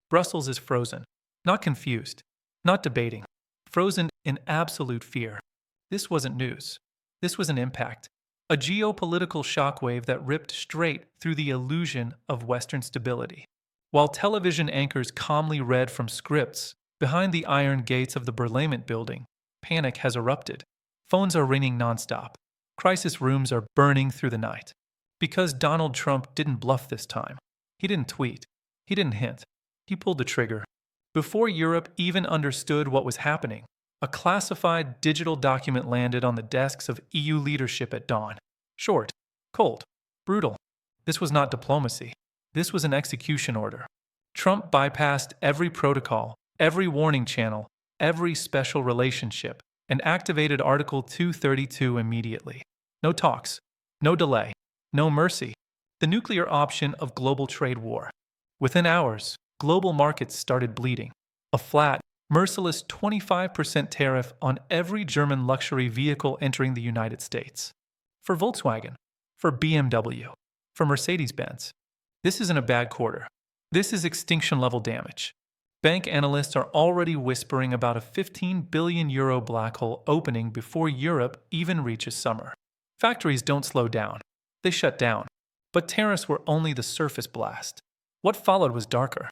Brussels is frozen, not confused, not debating, frozen in absolute fear. This wasn't news. This was an impact, a geopolitical shockwave that ripped straight through the illusion of Western stability. While television anchors calmly read from scripts, behind the iron gates of the Parliament building, panic has erupted. Phones are ringing nonstop. Crisis rooms are burning through the night. Because Donald Trump didn't bluff this time. He didn't tweet. He didn't hint. He pulled the trigger. Before Europe even understood what was happening, a classified digital document landed on the desks of EU leadership at dawn. Short, cold, brutal. This was not diplomacy. This was an execution order. Trump bypassed every protocol, every warning channel, every special relationship, and activated Article 232 immediately. No talks, no delay, no mercy. The nuclear option of global trade war. Within hours, global markets started bleeding. A flat, merciless 25% tariff on every German luxury vehicle entering the United States. For Volkswagen, for BMW, for Mercedes-Benz. This isn't a bad quarter. This is extinction-level damage. Bank analysts are already whispering about a €15 billion black hole opening before Europe even reaches summer. Factories don't slow down. They shut down. But tariffs were only the surface blast. What followed was darker.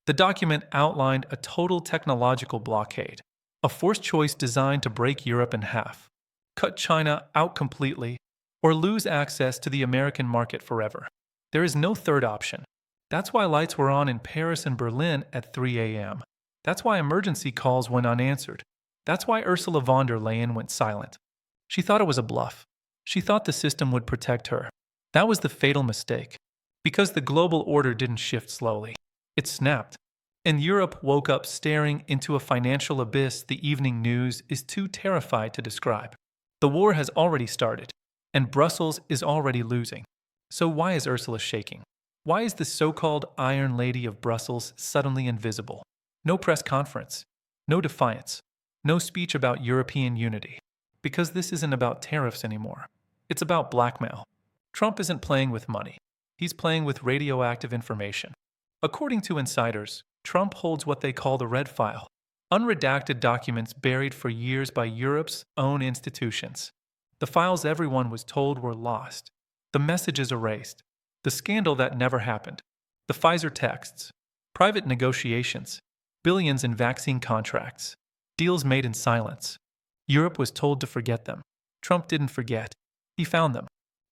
The document outlined a total technological blockade, a forced choice designed to break Europe in half, cut China out completely, or lose access to the American market forever. There is no third option. That's why lights were on in Paris and Berlin at 3 a.m. That's why emergency calls went unanswered. That's why Ursula von der Leyen went silent. She thought it was a bluff. She thought the system would protect her. That was the fatal mistake. Because the global order didn't shift slowly. It snapped. And Europe woke up staring into a financial abyss the evening news is too terrified to describe. The war has already started, and Brussels is already losing. So why is Ursula shaking? Why is the so-called Iron Lady of Brussels suddenly invisible? No press conference, no defiance, no speech about European unity. Because this isn't about tariffs anymore. It's about blackmail. Trump isn't playing with money. He's playing with radioactive information. According to insiders, Trump holds what they call the red file, unredacted documents buried for years by Europe's own institutions. The files everyone was told were lost, the messages erased, the scandal that never happened, the Pfizer texts, private negotiations, billions in vaccine contracts, deals made in silence. Europe was told to forget them. Trump didn't forget. He found them.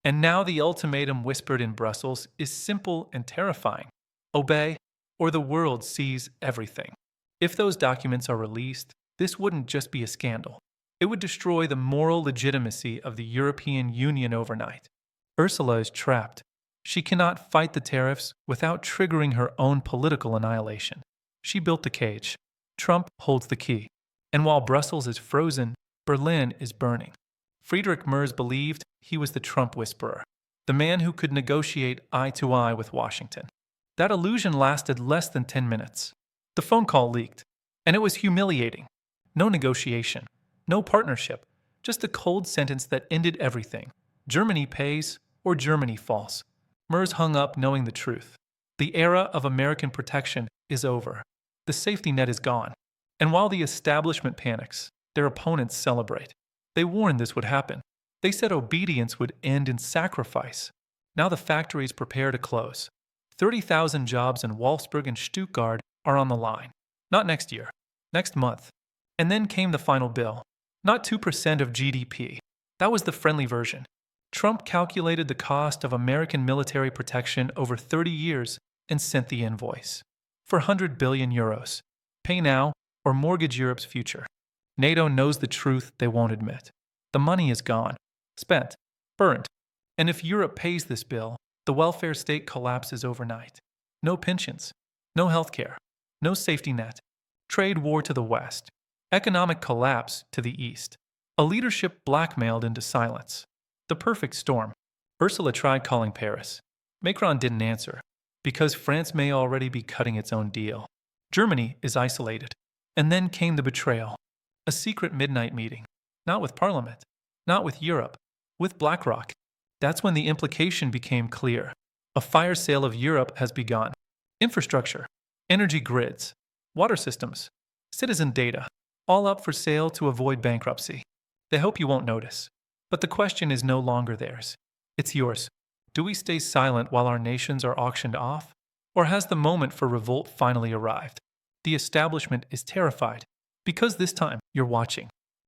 And now the ultimatum whispered in Brussels is simple and terrifying. Obey, or the world sees everything. If those documents are released, this wouldn't just be a scandal. It would destroy the moral legitimacy of the European Union overnight. Ursula is trapped. She cannot fight the tariffs without triggering her own political annihilation. She built the cage. Trump holds the key. And while Brussels is frozen, Berlin is burning. Friedrich Merz believed he was the Trump whisperer, the man who could negotiate eye to eye with Washington. That illusion lasted less than 10 minutes. The phone call leaked, and it was humiliating. No negotiation, no partnership, just a cold sentence that ended everything. Germany pays or Germany falls. Merz hung up knowing the truth. The era of American protection is over. The safety net is gone. And while the establishment panics, their opponents celebrate. They warned this would happen. They said obedience would end in sacrifice. Now the factories prepare to close. 30,000 jobs in Wolfsburg and Stuttgart are on the line. Not next year, next month. And then came the final bill. Not 2% of GDP. That was the friendly version. Trump calculated the cost of American military protection over 30 years and sent the invoice. For €100 billion. Pay now or mortgage Europe's future. NATO knows the truth they won't admit. The money is gone, spent, burned. And if Europe pays this bill, the welfare state collapses overnight. No pensions, no health care, no safety net. Trade war to the west. Economic collapse to the east. A leadership blackmailed into silence. The perfect storm. Ursula tried calling Paris. Macron didn't answer, because France may already be cutting its own deal. Germany is isolated. And then came the betrayal. A secret midnight meeting. Not with Parliament. Not with Europe. With BlackRock. That's when the implication became clear. A fire sale of Europe has begun. Infrastructure, energy grids, water systems, citizen data, all up for sale to avoid bankruptcy. They hope you won't notice. But the question is no longer theirs. It's yours. Do we stay silent while our nations are auctioned off? Or has the moment for revolt finally arrived? The establishment is terrified because this time you're watching.